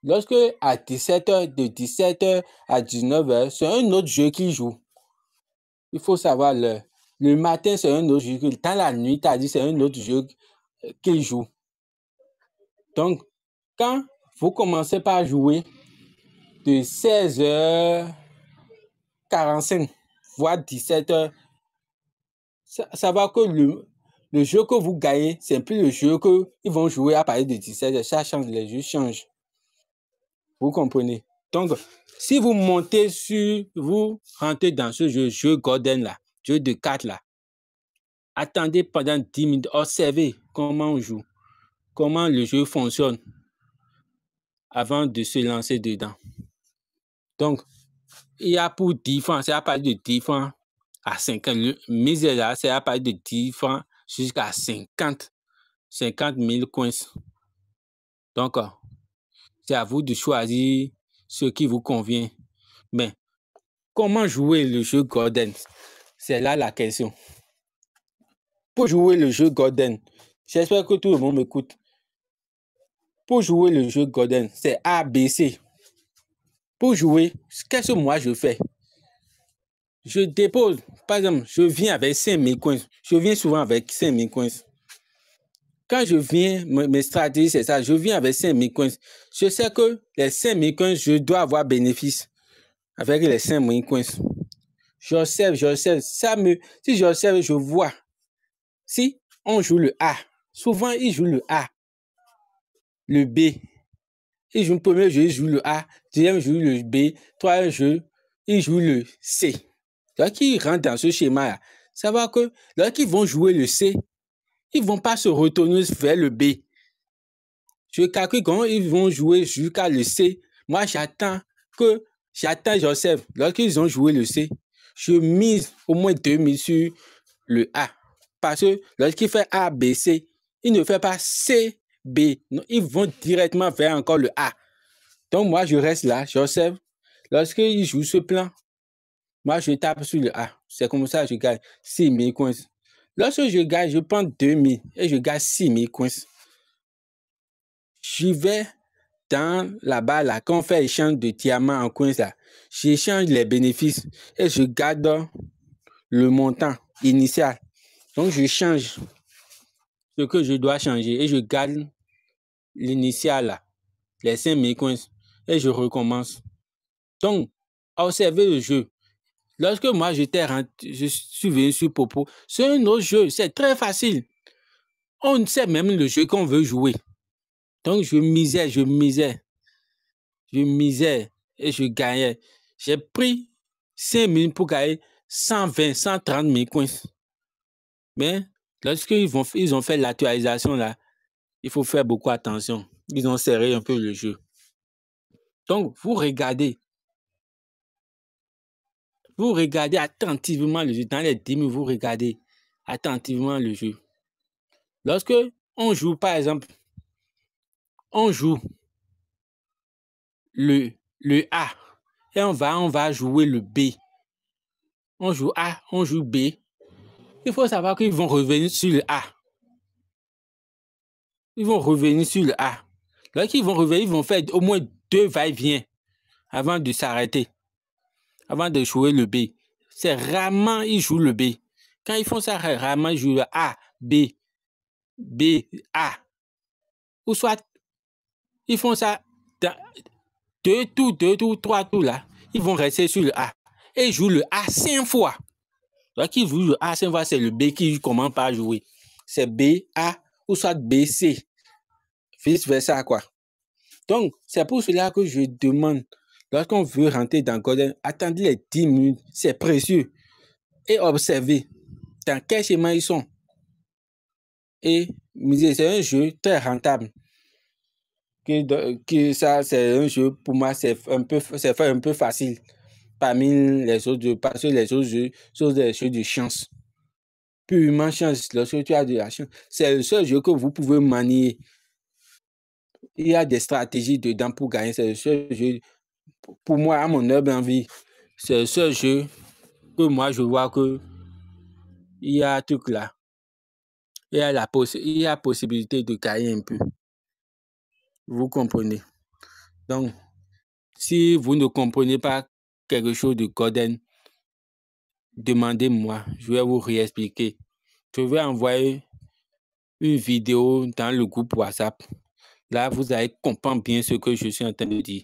Lorsque à 17h, de 17h à 19h, c'est un autre jeu qui joue. Il faut savoir l'heure. Le matin, c'est un autre jeu. Dans la nuit, c'est un autre jeu qu'il joue. Donc, quand vous commencez par jouer de 16h45, voire 17h, ça va que le jeu que vous gagnez, c'est plus le jeu qu'ils vont jouer à partir de 17h. Ça change, les jeux changent. Vous comprenez? Donc, si vous vous rentrez dans ce jeu Golden là, jeu de cartes là, attendez pendant 10 minutes, observez comment on joue, comment le jeu fonctionne avant de se lancer dedans. Donc, il y a pour 10 francs, c'est à partir de 10 francs à 50. Le mise là, c'est à partir de 10 francs jusqu'à 50 000 coins. Donc, c'est à vous de choisir ce qui vous convient. Mais comment jouer le jeu Golden? C'est là la question. Pour jouer le jeu Golden, j'espère que tout le monde m'écoute. Pour jouer le jeu Golden, c'est ABC. Pour jouer, qu'est-ce que moi je fais? Je dépose, par exemple, je viens avec 5 000 coins. Je viens souvent avec 5 000 coins. Quand je viens, mes stratégies, c'est ça. Je viens avec 5 000 coins. Je sais que les 5 000 coins, je dois avoir bénéfice avec les 5 000 coins. J'observe. Si j'observe, je vois. Si on joue le A, souvent il joue le A, le B. Il joue le premier jeu, il joue le A, deuxième jeu, le B, troisième jeu, il joue le C. Lorsqu'ils rentrent dans ce schéma-là, ça va que lorsqu'ils vont jouer le C, ils ne vont pas se retourner vers le B. Je calcule comment ils vont jouer jusqu'à le C. Moi, j'observe. Lorsqu'ils ont joué le C, je mise au moins 2 000 sur le A. Parce que lorsqu'il fait A, B, C, il ne fait pas C, B. Non, ils vont directement vers encore le A. Donc, moi, je reste là, j'observe. Lorsqu'il joue ce plan, moi, je tape sur le A. C'est comme ça que je gagne 6 000 coins. Lorsque je gagne, je prends 2 000 et je gagne 6 000 coins. Je vais dans là-bas, là, quand on fait échange de diamants en coins, là, j'échange les bénéfices et je garde le montant initial. Donc, je change ce que je dois changer et je garde l'initial, là, les 5 000 coins, et je recommence. Donc, observez le jeu. Lorsque moi, je suis venu sur Popo, c'est un autre jeu, c'est très facile. On sait même le jeu qu'on veut jouer. Donc, je misais et je gagnais. J'ai pris 5 000 pour gagner 120, 130 000 coins. Mais lorsqu'ils ont fait l'actualisation, là, il faut faire beaucoup attention. Ils ont serré un peu le jeu. Donc, vous regardez attentivement le jeu. Dans les 10 minutes, vous regardez attentivement le jeu. Lorsque on joue, par exemple, on joue le A et on va jouer le B. On joue A, on joue B. Il faut savoir qu'ils vont revenir sur le A. Ils vont revenir sur le A. Lorsqu'ils vont revenir, ils vont faire au moins 2 va-et-vient avant de s'arrêter, avant de jouer le B. C'est rarement ils jouent le B. Quand ils font ça, rarement ils jouent le A, B, B, A. Ou soit, ils font ça dans 2 tours, 3 tours là. Ils vont rester sur le A. Et ils jouent le A 5 fois. Lorsqu'ils jouent le A 5 fois, c'est le B qui commence par jouer. C'est B, A, ou soit B, C. Vice versa, quoi. Donc, c'est pour cela que je demande, lorsqu'on veut rentrer dans Golden, attendez les 10 minutes, c'est précieux. Et observez dans quel schéma ils sont. Et c'est un jeu très rentable. Ça, c'est un jeu, pour moi, c'est un peu facile parmi les autres jeux, parce que les autres jeux sont des jeux de chance. Purement chance, lorsque tu as de la chance, c'est le seul jeu que vous pouvez manier. Il y a des stratégies dedans pour gagner. C'est le seul jeu, pour moi, à mon humble envie, c'est le seul jeu que moi, je vois que il y a un truc là. Il y a possibilité de gagner un peu. Vous comprenez? Donc, si vous ne comprenez pas quelque chose de Koden, demandez-moi, je vais vous réexpliquer. Je vais envoyer une vidéo dans le groupe WhatsApp. Là, vous allez comprendre bien ce que je suis en train de dire.